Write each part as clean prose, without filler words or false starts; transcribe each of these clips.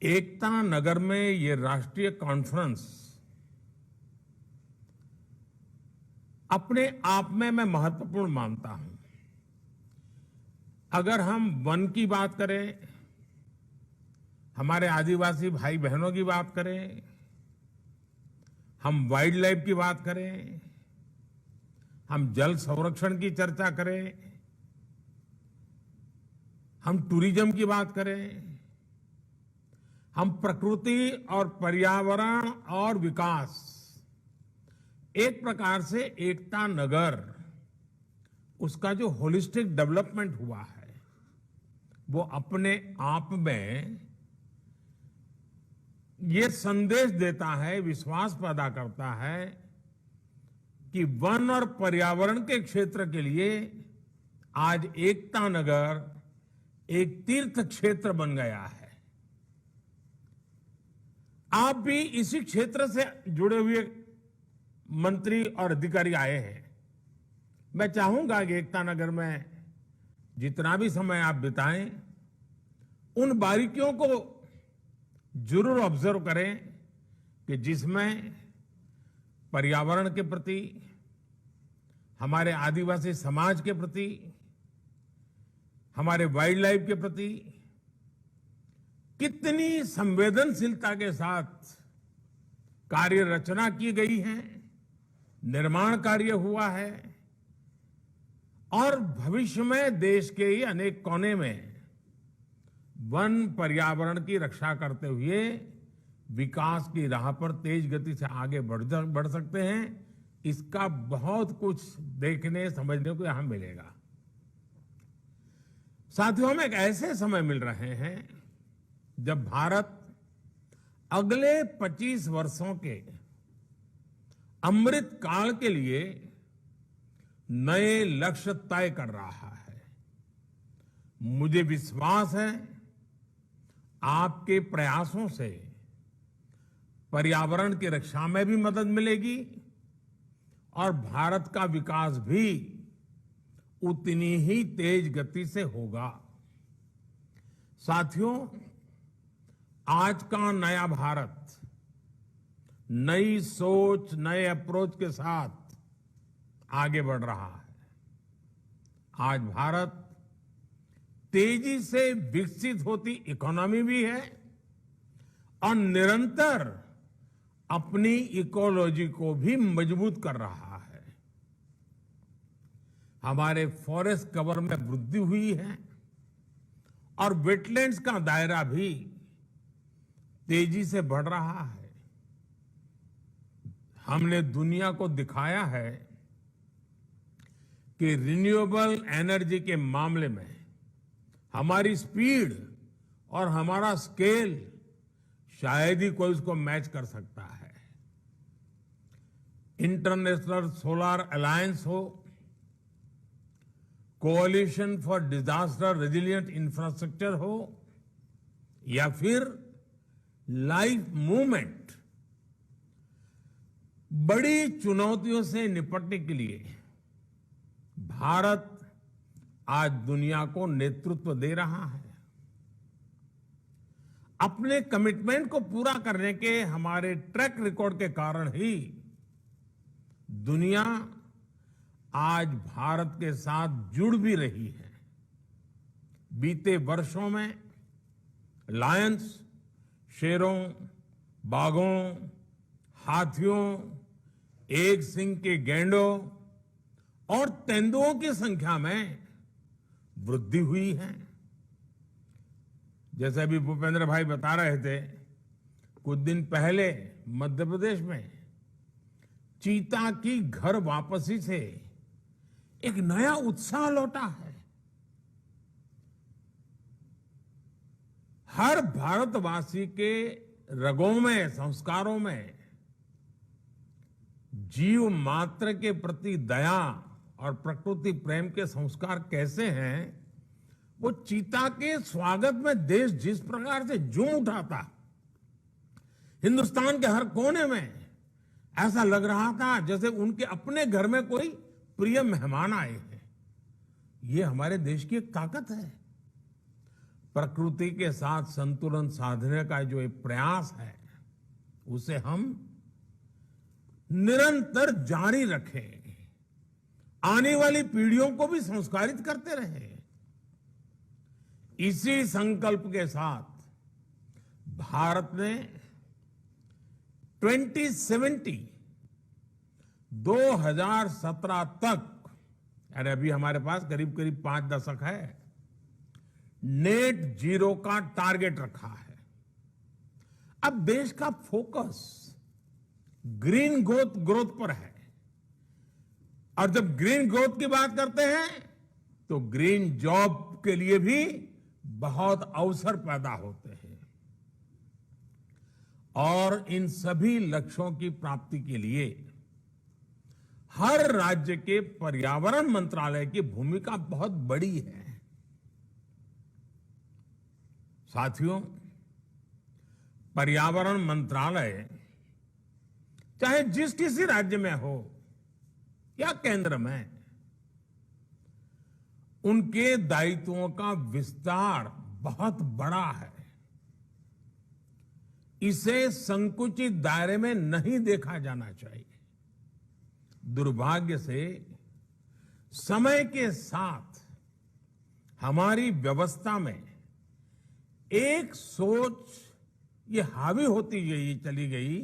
एकता नगर में ये राष्ट्रीय कॉन्फ्रेंस अपने आप में मैं महत्वपूर्ण मानता हूं। अगर हम वन की बात करें, हमारे आदिवासी भाई बहनों की बात करें, हम वाइल्ड लाइफ की बात करें, हम जल संरक्षण की चर्चा करें, हम टूरिज्म की बात करें, हम प्रकृति और पर्यावरण और विकास, एक प्रकार से एकता नगर, उसका जो होलिस्टिक डेवलपमेंट हुआ है वो अपने आप में ये संदेश देता है, विश्वास पैदा करता है कि वन और पर्यावरण के क्षेत्र के लिए आज एकता नगर एक तीर्थ क्षेत्र बन गया है। आप भी इसी क्षेत्र से जुड़े हुए मंत्री और अधिकारी आए हैं। मैं चाहूंगा कि एकता नगर में जितना भी समय आप बिताएं, उन बारीकियों को जरूर ऑब्जर्व करें कि जिसमें पर्यावरण के प्रति, हमारे आदिवासी समाज के प्रति, हमारे वाइल्ड लाइफ के प्रति कितनी संवेदनशीलता के साथ कार्य रचना की गई है, निर्माण कार्य हुआ है और भविष्य में देश के ही अनेक कोने में वन पर्यावरण की रक्षा करते हुए विकास की राह पर तेज गति से आगे बढ़ सकते हैं। इसका बहुत कुछ देखने समझने को यहां मिलेगा। साथियों, हम एक ऐसे समय मिल रहे हैं जब भारत अगले 25 वर्षों के अमृत काल के लिए नए लक्ष्य तय कर रहा है। मुझे विश्वास है आपके प्रयासों से पर्यावरण की रक्षा में भी मदद मिलेगी और भारत का विकास भी उतनी ही तेज गति से होगा। साथियों, आज का नया भारत नई सोच, नए अप्रोच के साथ आगे बढ़ रहा है। आज भारत तेजी से विकसित होती इकोनॉमी भी है और निरंतर अपनी इकोलॉजी को भी मजबूत कर रहा है। हमारे फॉरेस्ट कवर में वृद्धि हुई है और वेटलैंड्स का दायरा भी तेजी से बढ़ रहा है। हमने दुनिया को दिखाया है कि रिन्यूएबल एनर्जी के मामले में हमारी स्पीड और हमारा स्केल शायद ही कोई उसको मैच कर सकता है। इंटरनेशनल सोलर अलायंस हो, कोalition फॉर डिजास्टर रेजिलिएंट इंफ्रास्ट्रक्चर हो या फिर लाइफ मूवमेंट, बड़ी चुनौतियों से निपटने के लिए भारत आज दुनिया को नेतृत्व दे रहा है। अपने कमिटमेंट को पूरा करने के हमारे ट्रैक रिकॉर्ड के कारण ही दुनिया आज भारत के साथ जुड़ भी रही है। बीते वर्षों में लायंस, शेरों, बाघों, हाथियों, एक सिंग के गैंडों और तेंदुओं की संख्या में वृद्धि हुई है। जैसे अभी भूपेंद्र भाई बता रहे थे, कुछ दिन पहले मध्य प्रदेश में चीता की घर वापसी से एक नया उत्साह लौटा है। हर भारतवासी के रगों में, संस्कारों में जीव मात्र के प्रति दया और प्रकृति प्रेम के संस्कार कैसे हैं, वो चीता के स्वागत में देश जिस प्रकार से झूम उठा था, हिंदुस्तान के हर कोने में ऐसा लग रहा था जैसे उनके अपने घर में कोई प्रिय मेहमान आए हैं। ये हमारे देश की एक ताकत है। प्रकृति के साथ संतुलन साधने का जो एक प्रयास है उसे हम निरंतर जारी रखें, आने वाली पीढ़ियों को भी संस्कारित करते रहें। इसी संकल्प के साथ भारत ने 2017 तक, यानी अभी हमारे पास करीब करीब 5 दशक है, नेट जीरो का टारगेट रखा है। अब देश का फोकस ग्रीन ग्रोथ पर है, और जब ग्रीन ग्रोथ की बात करते हैं तो ग्रीन जॉब के लिए भी बहुत अवसर पैदा होते हैं। और इन सभी लक्ष्यों की प्राप्ति के लिए हर राज्य के पर्यावरण मंत्रालय की भूमिका बहुत बड़ी है। साथियों, पर्यावरण मंत्रालय चाहे जिस किसी राज्य में हो या केंद्र में, उनके दायित्वों का विस्तार बहुत बड़ा है। इसे संकुचित दायरे में नहीं देखा जाना चाहिए। दुर्भाग्य से समय के साथ हमारी व्यवस्था में एक सोच ये हावी होती चली गई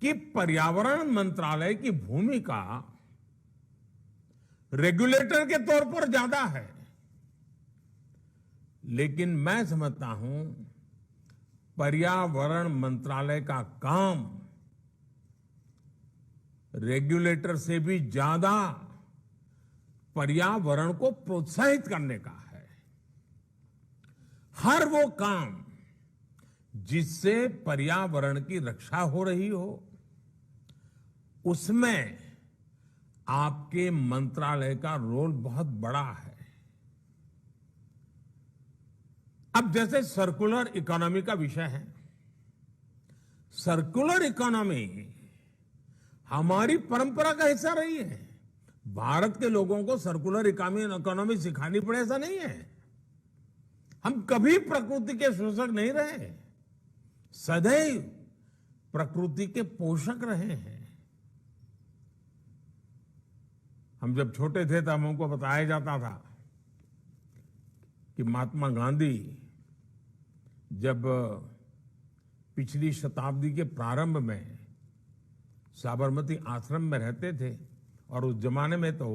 कि पर्यावरण मंत्रालय की भूमिका रेगुलेटर के तौर पर ज्यादा है। लेकिन मैं समझता हूं पर्यावरण मंत्रालय का काम रेगुलेटर से भी ज्यादा पर्यावरण को प्रोत्साहित करने का है। हर वो काम जिससे पर्यावरण की रक्षा हो रही हो, उसमें आपके मंत्रालय का रोल बहुत बड़ा है। अब जैसे सर्कुलर इकोनॉमी का विषय है, सर्कुलर इकोनॉमी हमारी परंपरा का हिस्सा रही है। भारत के लोगों को सर्कुलर इकोनॉमी सिखानी पड़े ऐसा नहीं है। हम कभी प्रकृति के शोषक नहीं रहे, सदैव प्रकृति के पोषक रहे हैं। हम जब छोटे थे तब हमको बताया जाता था कि महात्मा गांधी जब पिछली शताब्दी के प्रारंभ में साबरमती आश्रम में रहते थे, और उस जमाने में तो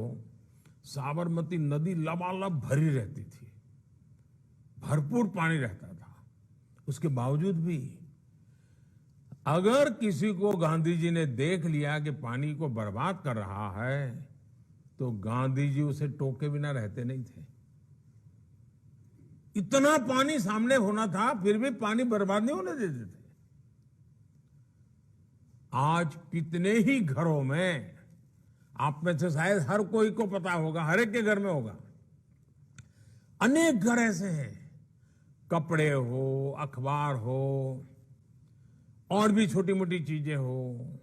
साबरमती नदी लबालब भरी रहती थी, भरपूर पानी रहता था। उसके बावजूद भी अगर किसी को गांधी जी ने देख लिया कि पानी को बर्बाद कर रहा है, तो गांधी जी उसे टोके बिना रहते नहीं थे। इतना पानी सामने होना था, फिर भी पानी बर्बाद नहीं होने देते थे। आज कितने ही घरों में, आप में से शायद हर कोई को पता होगा, हर एक के घर में होगा, अनेक घर ऐसे हैं, कपड़े हो, अखबार हो, और भी छोटी मोटी चीजें हो,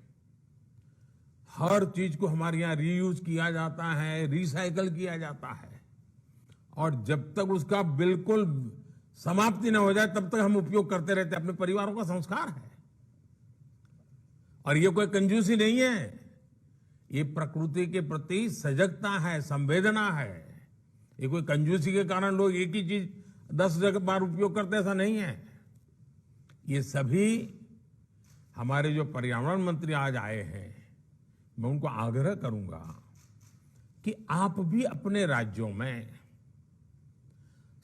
हर चीज को हमारे यहां रीयूज किया जाता है, रिसाइकल किया जाता है, और जब तक उसका बिल्कुल समाप्ति न हो जाए तब तक हम उपयोग करते रहते हैं। अपने परिवारों का संस्कार है, और ये कोई कंजूसी नहीं है, ये प्रकृति के प्रति सजगता है, संवेदना है। ये कोई कंजूसी के कारण लोग एक ही चीज 10 बार उपयोग करते, ऐसा नहीं है। ये सभी हमारे जो पर्यावरण मंत्री आज आए हैं, मैं उनको आग्रह करूंगा कि आप भी अपने राज्यों में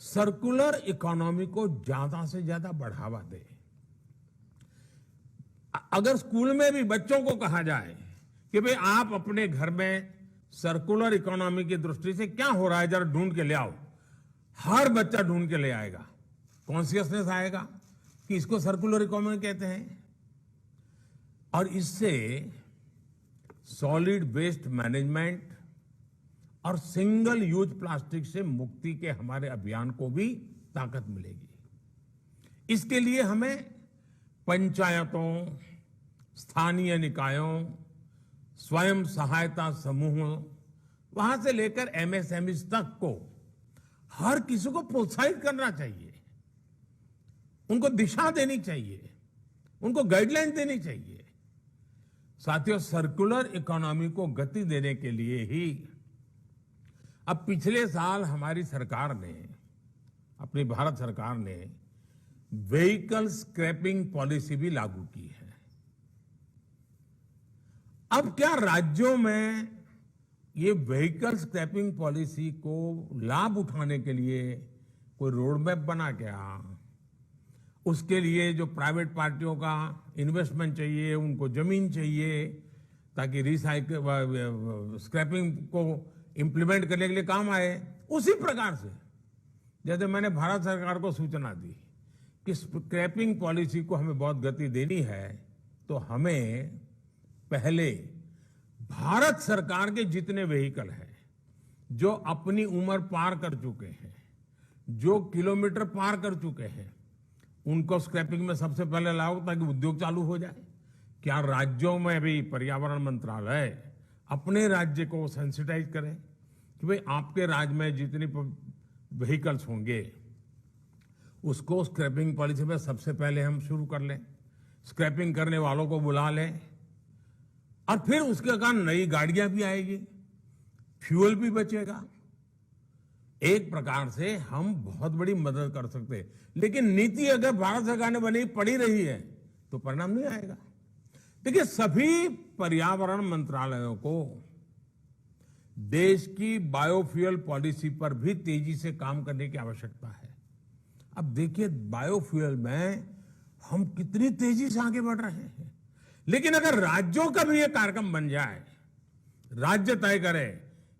सर्कुलर इकोनॉमी को ज्यादा से ज्यादा बढ़ावा दें। अगर स्कूल में भी बच्चों को कहा जाए कि भाई आप अपने घर में सर्कुलर इकोनॉमी की दृष्टि से क्या हो रहा है जरा ढूंढ के ले आओ, हर बच्चा ढूंढ के ले आएगा। कॉन्शियसनेस आएगा कि इसको सर्कुलर इकोनॉमी कहते हैं, और इससे सॉलिड वेस्ट मैनेजमेंट और सिंगल यूज प्लास्टिक से मुक्ति के हमारे अभियान को भी ताकत मिलेगी। इसके लिए हमें पंचायतों, स्थानीय निकायों, स्वयं सहायता समूहों, वहां से लेकर एमएसएमई तक को हर किसी को प्रोत्साहित करना चाहिए, उनको दिशा देनी चाहिए, उनको गाइडलाइन देनी चाहिए। साथियों, सर्कुलर इकोनॉमी को गति देने के लिए ही अब पिछले साल हमारी सरकार ने, अपनी भारत सरकार ने व्हीकल स्क्रैपिंग पॉलिसी भी लागू की है। अब क्या राज्यों में ये व्हीकल स्क्रैपिंग पॉलिसी को लाभ उठाने के लिए कोई रोड मैप बना क्या? उसके लिए जो प्राइवेट पार्टियों का इन्वेस्टमेंट चाहिए, उनको जमीन चाहिए ताकि रिसाइकिल स्क्रैपिंग को इंप्लीमेंट करने के लिए काम आए। उसी प्रकार से जैसे मैंने भारत सरकार को सूचना दी कि स्क्रैपिंग पॉलिसी को हमें बहुत गति देनी है, तो हमें पहले भारत सरकार के जितने व्हीकल हैं जो अपनी उम्र पार कर चुके हैं, जो किलोमीटर पार कर चुके हैं, उनको स्क्रैपिंग में सबसे पहले लाओ ताकि उद्योग चालू हो जाए। क्या राज्यों में भी पर्यावरण मंत्रालय अपने राज्य को सेंसिटाइज करे कि भाई आपके राज्य में जितनी व्हीकल्स होंगे उसको स्क्रैपिंग पॉलिसी में सबसे पहले हम शुरू कर लें, स्क्रैपिंग करने वालों को बुला लें, और फिर उसके कारण नई गाड़ियां भी आएगी, फ्यूल भी बचेगा। एक प्रकार से हम बहुत बड़ी मदद कर सकते हैं। लेकिन नीति अगर भारत सरकार ने बनी पड़ी रही है तो परिणाम नहीं आएगा। देखिए, सभी पर्यावरण मंत्रालयों को देश की बायोफ्यूल पॉलिसी पर भी तेजी से काम करने की आवश्यकता है। अब देखिए, बायोफ्यूल में हम कितनी तेजी से आगे बढ़ रहे हैं, लेकिन अगर राज्यों का भी ये कार्यक्रम बन जाए, राज्य तय करे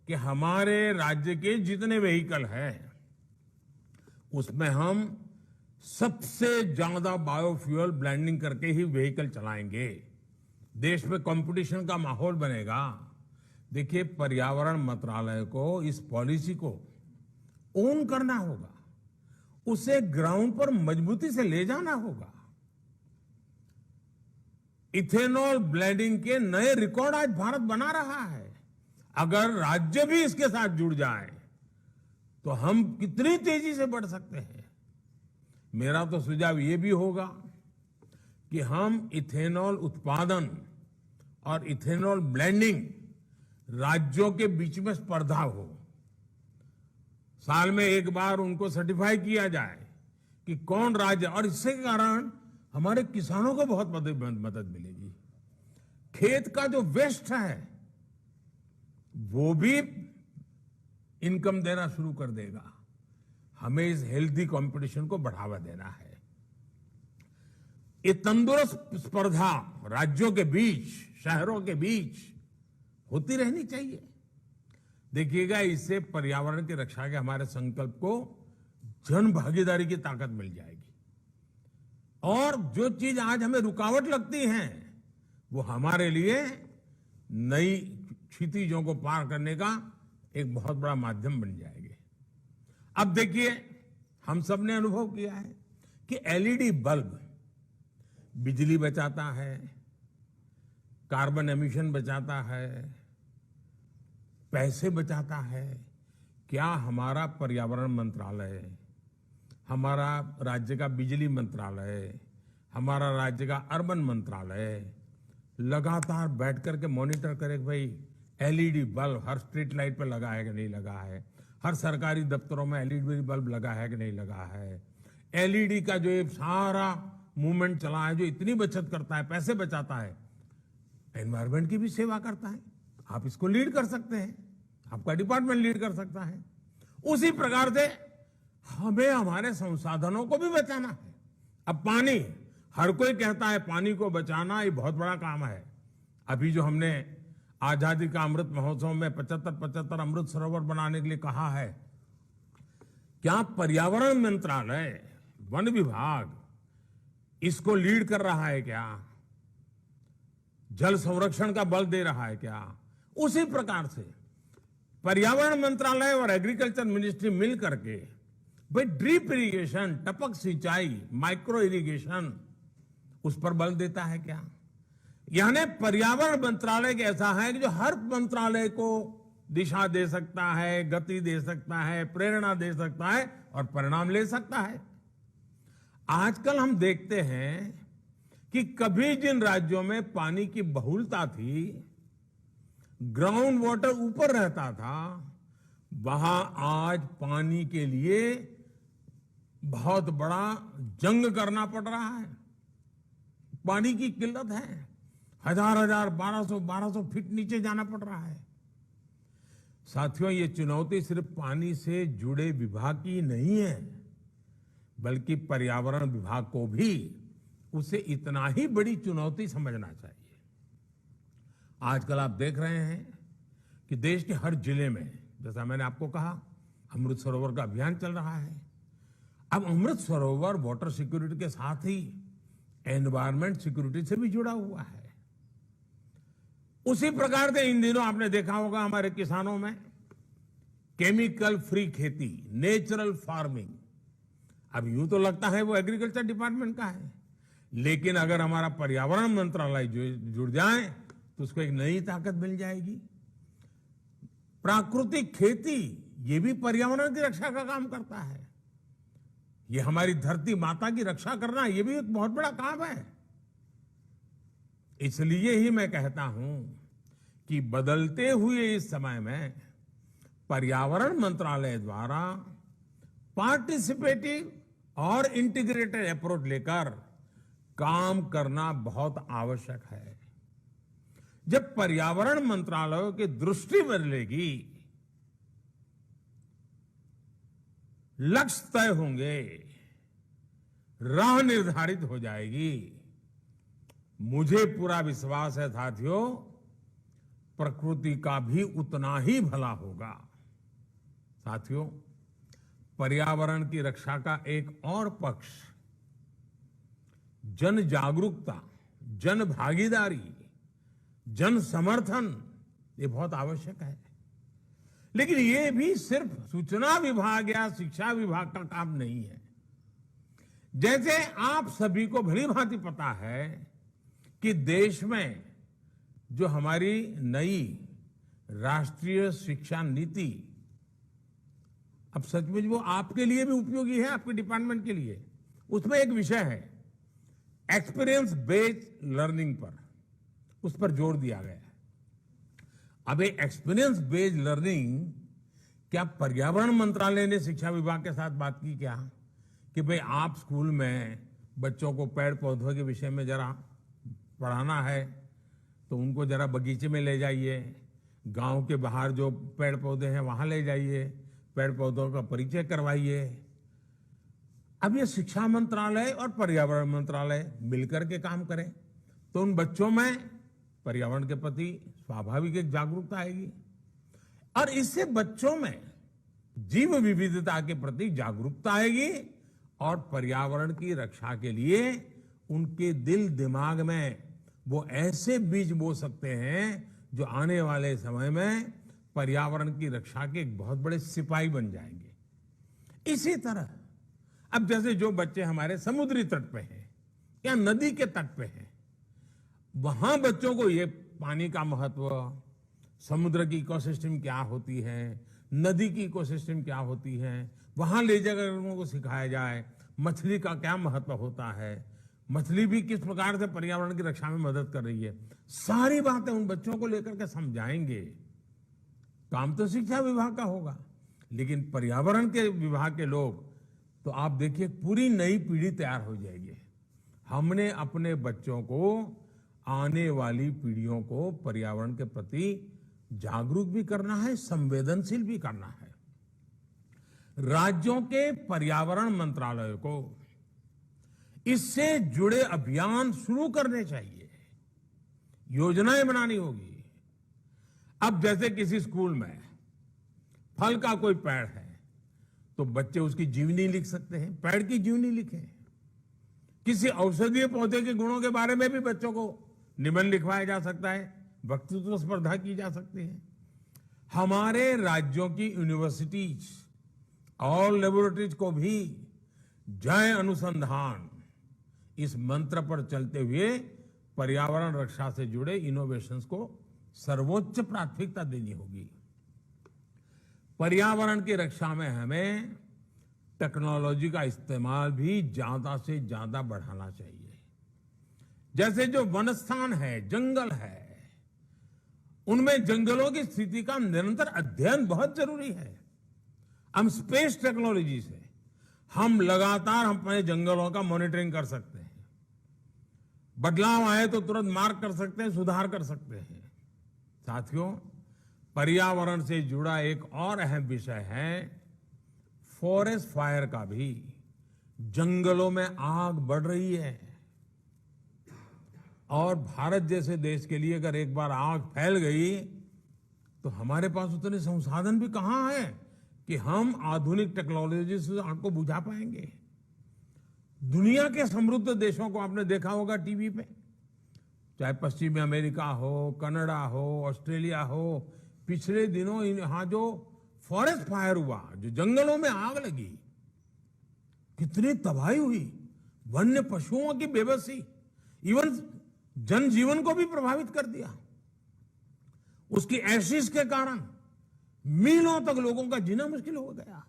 कि हमारे राज्य के जितने व्हीकल हैं उसमें हम सबसे ज्यादा बायोफ्यूल ब्लेंडिंग करके ही व्हीकल चलाएंगे, देश में कंपटीशन का माहौल बनेगा। देखिए, पर्यावरण मंत्रालय को इस पॉलिसी को ओन करना होगा, उसे ग्राउंड पर मजबूती से ले जाना होगा। इथेनॉल ब्लेंडिंग के नए रिकॉर्ड आज भारत बना रहा है। अगर राज्य भी इसके साथ जुड़ जाए तो हम कितनी तेजी से बढ़ सकते हैं। मेरा तो सुझाव ये भी होगा कि हम इथेनॉल उत्पादन और इथेनॉल ब्लेंडिंग राज्यों के बीच में स्पर्धा हो, साल में एक बार उनको सर्टिफाई किया जाए कि कौन राज्य, और इसके कारण हमारे किसानों को बहुत मदद मिलेगी। खेत का जो वेस्ट है वो भी इनकम देना शुरू कर देगा। हमें इस हेल्दी कंपटीशन को बढ़ावा देना है। ये तंदुरुस्त स्पर्धा राज्यों के बीच, शहरों के बीच होती रहनी चाहिए। देखिएगा, इससे पर्यावरण की रक्षा के हमारे संकल्प को जन भागीदारी की ताकत मिल जाएगी, और जो चीज आज हमें रुकावट लगती है वो हमारे लिए नई क्षितिजों को पार करने का एक बहुत बड़ा माध्यम बन जाएंगे। अब देखिए, हम सब ने अनुभव किया है कि एलईडी बल्ब बिजली बचाता है, कार्बन एमिशन बचाता है, पैसे बचाता है। क्या हमारा पर्यावरण मंत्रालय, हमारा राज्य का बिजली मंत्रालय, हमारा राज्य का अर्बन मंत्रालय लगातार बैठ करके मॉनिटर करे कि भाई एलईडी बल्ब हर स्ट्रीट लाइट पर लगा है कि नहीं लगा है, हर सरकारी दफ्तरों में एलईडी बल्ब लगा है कि नहीं लगा है, एलईडी का जो ये सारा मूवमेंट चला है, जो इतनी बचत करता है, पैसे बचाता है, एनवायरमेंट की भी सेवा करता है। आप इसको लीड कर सकते हैं, आपका डिपार्टमेंट लीड कर सकता है। उसी प्रकार से हमें हमारे संसाधनों को भी बचाना है। अब पानी, हर कोई कहता है पानी को बचाना ये बहुत बड़ा काम है। अभी जो हमने आजादी का अमृत महोत्सव में 75 अमृत सरोवर बनाने के लिए कहा है, क्या पर्यावरण मंत्रालय, वन विभाग इसको लीड कर रहा है क्या? जल संरक्षण का बल दे रहा है क्या? उसी प्रकार से पर्यावरण मंत्रालय और एग्रीकल्चर मिनिस्ट्री मिल करके भाई ड्रिप इरिगेशन, टपक सिंचाई, माइक्रो इरिगेशन, उस पर बल देता है क्या? यानी पर्यावरण मंत्रालय के ऐसा है कि जो हर मंत्रालय को दिशा दे सकता है, गति दे सकता है, प्रेरणा दे सकता है और परिणाम ले सकता है। आजकल हम देखते हैं कि कभी जिन राज्यों में पानी की बहुलता थी, ग्राउंड वाटर ऊपर रहता था, वहां आज पानी के लिए बहुत बड़ा जंग करना पड़ रहा है। पानी की किल्लत है, हजार 1200 फीट नीचे जाना पड़ रहा है। साथियों, ये चुनौती सिर्फ पानी से जुड़े विभाग की नहीं है, बल्कि पर्यावरण विभाग को भी उसे इतना ही बड़ी चुनौती समझना चाहिए। आजकल आप देख रहे हैं कि देश के हर जिले में, जैसा मैंने आपको कहा, अमृत सरोवर का अभियान चल रहा है। अब अमृत सरोवर वाटर सिक्योरिटी के साथ ही एनवायरमेंट सिक्योरिटी से भी जुड़ा हुआ है। उसी प्रकार से इन दिनों आपने देखा होगा हमारे किसानों में केमिकल फ्री खेती, नेचुरल फार्मिंग। अब यूं तो लगता है वो एग्रीकल्चर डिपार्टमेंट का है, लेकिन अगर हमारा पर्यावरण मंत्रालय जुड़ जाए तो उसको एक नई ताकत मिल जाएगी। प्राकृतिक खेती, ये भी पर्यावरण की रक्षा का काम करता है। ये हमारी धरती माता की रक्षा करना, ये भी एक बहुत बड़ा काम है। इसलिए ही मैं कहता हूं कि बदलते हुए इस समय में पर्यावरण मंत्रालय द्वारा पार्टिसिपेटिव और इंटीग्रेटेड अप्रोच लेकर काम करना बहुत आवश्यक है। जब पर्यावरण मंत्रालय की दृष्टि बदलेगी, लक्ष्य तय होंगे, राह निर्धारित हो जाएगी, मुझे पूरा विश्वास है साथियों, प्रकृति का भी उतना ही भला होगा। साथियों, पर्यावरण की रक्षा का एक और पक्ष जन जागरूकता, जन भागीदारी, जन समर्थन, ये बहुत आवश्यक है। लेकिन ये भी सिर्फ सूचना विभाग या शिक्षा विभाग का काम नहीं है। जैसे आप सभी को भली भांति पता है कि देश में जो हमारी नई राष्ट्रीय शिक्षा नीति, अब सचमुच वो आपके लिए भी उपयोगी है, आपके डिपार्टमेंट के लिए। उसमें एक विषय है एक्सपीरियंस बेस्ड लर्निंग पर, उस पर जोर दिया गया है। अब ये एक्सपीरियंस बेस्ड लर्निंग, क्या पर्यावरण मंत्रालय ने शिक्षा विभाग के साथ बात की क्या कि भाई आप स्कूल में बच्चों को पेड़ पौधों के विषय में जरा पढ़ाना है तो उनको जरा बगीचे में ले जाइए, गांव के बाहर जो पेड़ पौधे हैं वहां ले जाइए, पेड़ पौधों का परिचय करवाइए। अब ये शिक्षा मंत्रालय और पर्यावरण मंत्रालय मिलकर के काम करें तो उन बच्चों में पर्यावरण के प्रति स्वाभाविक एक जागरूकता आएगी और इससे बच्चों में जीव विविधता के प्रति जागरूकता आएगी और पर्यावरण की रक्षा के लिए उनके दिल दिमाग में वो ऐसे बीज बो सकते हैं जो आने वाले समय में पर्यावरण की रक्षा के एक बहुत बड़े सिपाही बन जाएंगे। इसी तरह अब जैसे जो बच्चे हमारे समुद्री तट पे हैं या नदी के तट पे हैं, वहां बच्चों को ये पानी का महत्व, समुद्र की इकोसिस्टम क्या होती है, नदी की इकोसिस्टम क्या होती है, वहां ले जाकर उनको सिखाया जाए मछली का क्या महत्व होता है, मछली भी किस प्रकार से पर्यावरण की रक्षा में मदद कर रही है, सारी बातें उन बच्चों को लेकर के समझाएंगे। काम तो शिक्षा विभाग का होगा, लेकिन पर्यावरण के विभाग के लोग, तो आप देखिए पूरी नई पीढ़ी तैयार हो जाएगी। हमने अपने बच्चों को, आने वाली पीढ़ियों को पर्यावरण के प्रति जागरूक भी करना है, संवेदनशील भी करना है। राज्यों के पर्यावरण मंत्रालय को इससे जुड़े अभियान शुरू करने चाहिए, योजनाएं बनानी होगी। अब जैसे किसी स्कूल में फल का कोई पेड़ है तो बच्चे उसकी जीवनी लिख सकते हैं, पेड़ की जीवनी लिखें। किसी औषधीय पौधे के गुणों के बारे में भी बच्चों को निबंध लिखवाया जा सकता है, वक्तृत्व स्पर्धा की जा सकती है। हमारे राज्यों की यूनिवर्सिटीज और लेबोरेटरीज को भी जय अनुसंधान, इस मंत्र पर चलते हुए पर्यावरण रक्षा से जुड़े इनोवेशंस को सर्वोच्च प्राथमिकता देनी होगी। पर्यावरण की रक्षा में हमें टेक्नोलॉजी का इस्तेमाल भी ज्यादा से ज्यादा बढ़ाना चाहिए। जैसे जो वनस्थान है, जंगल है, उनमें जंगलों की स्थिति का निरंतर अध्ययन बहुत जरूरी है। हम स्पेस टेक्नोलॉजी से हम लगातार अपने जंगलों का मॉनिटरिंग कर सकते हैं। बदलाव आए तो तुरंत मार्क कर सकते हैं, सुधार कर सकते हैं। साथियों, पर्यावरण से जुड़ा एक और अहम विषय है फॉरेस्ट फायर का भी। जंगलों में आग बढ़ रही है और भारत जैसे देश के लिए अगर एक बार आग फैल गई तो हमारे पास उतने संसाधन भी कहां हैं कि हम आधुनिक टेक्नोलॉजी से आग को बुझा पाएंगे। दुनिया के समृद्ध देशों को आपने देखा होगा टीवी पे, चाहे पश्चिमी अमेरिका हो, कनाडा हो, ऑस्ट्रेलिया हो, पिछले दिनों यहां जो फॉरेस्ट फायर हुआ, जो जंगलों में आग लगी, कितनी तबाही हुई, वन्य पशुओं की बेबसी, इवन जनजीवन को भी प्रभावित कर दिया। उसकी एशिस के कारण मीलों तक लोगों का जीना मुश्किल हो गया।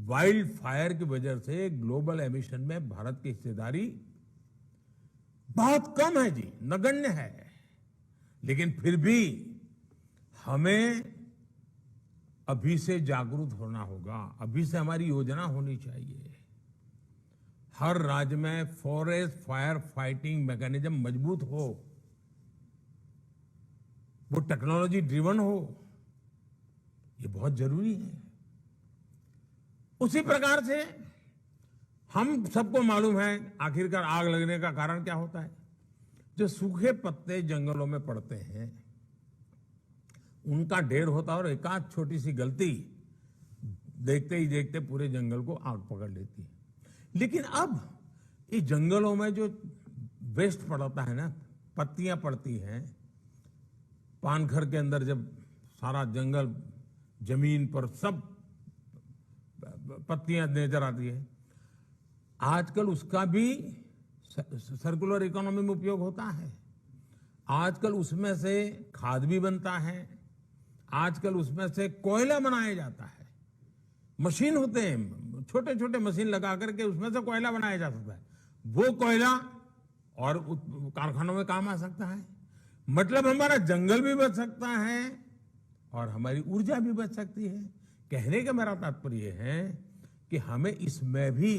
वाइल्ड फायर की वजह से ग्लोबल एमिशन में भारत की हिस्सेदारी बहुत कम है जी, नगण्य है। लेकिन फिर भी हमें अभी से जागरूक होना होगा, अभी से हमारी योजना होनी चाहिए। हर राज्य में फॉरेस्ट फायर फाइटिंग मैकेनिज्म मजबूत हो, वो टेक्नोलॉजी ड्रिवन हो, ये बहुत जरूरी है। उसी प्रकार से हम सबको मालूम है आखिरकार आग लगने का कारण क्या होता है। जो सूखे पत्ते जंगलों में पड़ते हैं उनका ढेर होता है और एकाध छोटी सी गलती देखते ही देखते पूरे जंगल को आग पकड़ लेती है। लेकिन अब इस जंगलों में जो वेस्ट पड़ता है ना, पत्तियां पड़ती हैं, पानघर के अंदर जब सारा जंगल जमीन पर सब पत्तियां नजर आती है, आजकल उसका भी सर्कुलर इकोनॉमी में उपयोग होता है। आजकल उसमें से खाद भी बनता है, आजकल उसमें से कोयला बनाया जाता है। मशीन होते हैं, छोटे छोटे मशीन लगा करके उसमें से कोयला बनाया जा सकता है। वो कोयला और कारखानों में काम आ सकता है। मतलब हमारा जंगल भी बच सकता है और हमारी ऊर्जा भी बच सकती है। कहने का मेरा तात्पर्य है कि हमें इसमें भी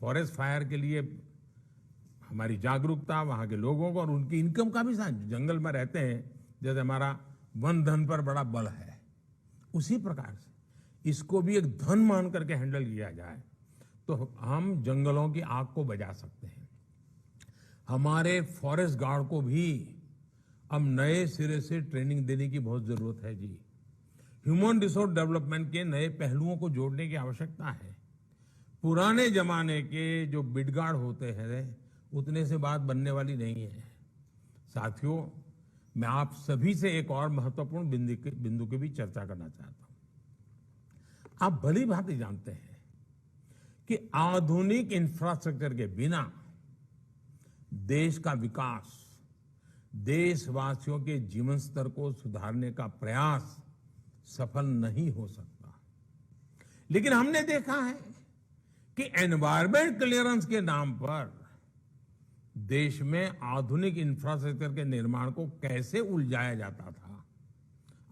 फॉरेस्ट फायर के लिए हमारी जागरूकता, वहां के लोगों को और उनकी इनकम का भी साथ, जंगल में रहते हैं, जैसे हमारा वन धन पर बड़ा बल है, उसी प्रकार से इसको भी एक धन मान करके हैंडल किया जाए तो हम जंगलों की आग को बचा सकते हैं। हमारे फॉरेस्ट गार्ड को भी अब नए सिरे से ट्रेनिंग देने की बहुत जरूरत है जी। ह्यूमन रिसोर्स डेवलपमेंट के नए पहलुओं को जोड़ने की आवश्यकता है। पुराने जमाने के जो बिडगार्ड होते हैं उतने से बात बनने वाली नहीं है। साथियों, मैं आप सभी से एक और महत्वपूर्ण बिंदु की भी चर्चा करना चाहता हूं। आप भली भांति जानते हैं कि आधुनिक इंफ्रास्ट्रक्चर के बिना देश का विकास, देशवासियों के जीवन स्तर को सुधारने का प्रयास सफल नहीं हो सकता। लेकिन हमने देखा है कि एनवायरमेंट क्लियरेंस के नाम पर देश में आधुनिक इंफ्रास्ट्रक्चर के निर्माण को कैसे उलझाया जाता था।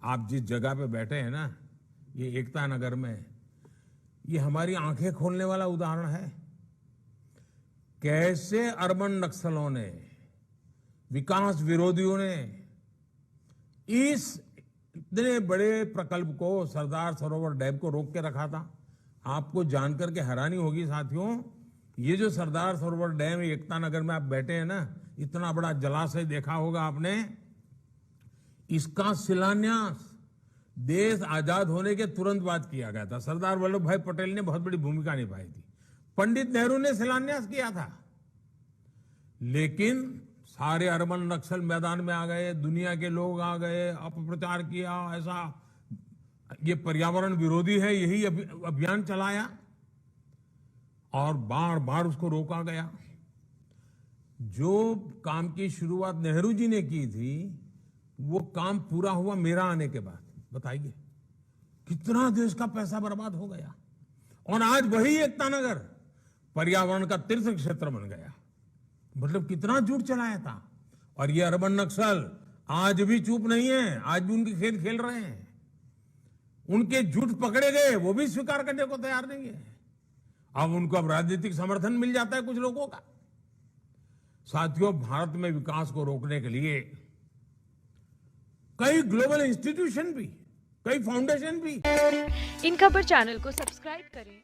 आप जिस जगह पे बैठे हैं ना, ये एकता नगर में, ये हमारी आंखें खोलने वाला उदाहरण है। कैसे अर्बन नक्सलों ने, विकास विरोधियों ने इस इतने बड़े प्रकल्प को, सरदार सरोवर डैम को रोक के रखा था। आपको जानकर के हैरानी होगी साथियों, ये जो सरदार सरोवर डैम एकता नगर में आप बैठे हैं ना, इतना बड़ा जलाशय देखा होगा आपने, इसका शिलान्यास देश आजाद होने के तुरंत बाद किया गया था। सरदार वल्लभ भाई पटेल ने बहुत बड़ी भूमिका निभाई थी। पंडित नेहरू ने शिलान्यास किया था। लेकिन सारे अर्बन नक्सल मैदान में आ गए, दुनिया के लोग आ गए, अपप्रचार किया, ऐसा ये पर्यावरण विरोधी है, यही अभियान चलाया और बार बार उसको रोका गया। जो काम की शुरुआत नेहरू जी ने की थी, वो काम पूरा हुआ मेरा आने के बाद। बताइए, कितना देश का पैसा बर्बाद हो गया। और आज वही एकता नगर पर्यावरण का तीर्थ क्षेत्र बन गया। मतलब कितना झूठ चलाया था। और ये अर्बन नक्सल आज भी चुप नहीं है, आज भी उनके खेल खेल रहे हैं। उनके झूठ पकड़े गए, वो भी स्वीकार करने को तैयार नहीं है। अब उनको अब राजनीतिक समर्थन मिल जाता है कुछ लोगों का। साथियों, भारत में विकास को रोकने के लिए कई ग्लोबल इंस्टीट्यूशन भी, कई फाउंडेशन भी। इन खबर चैनल को सब्सक्राइब करें।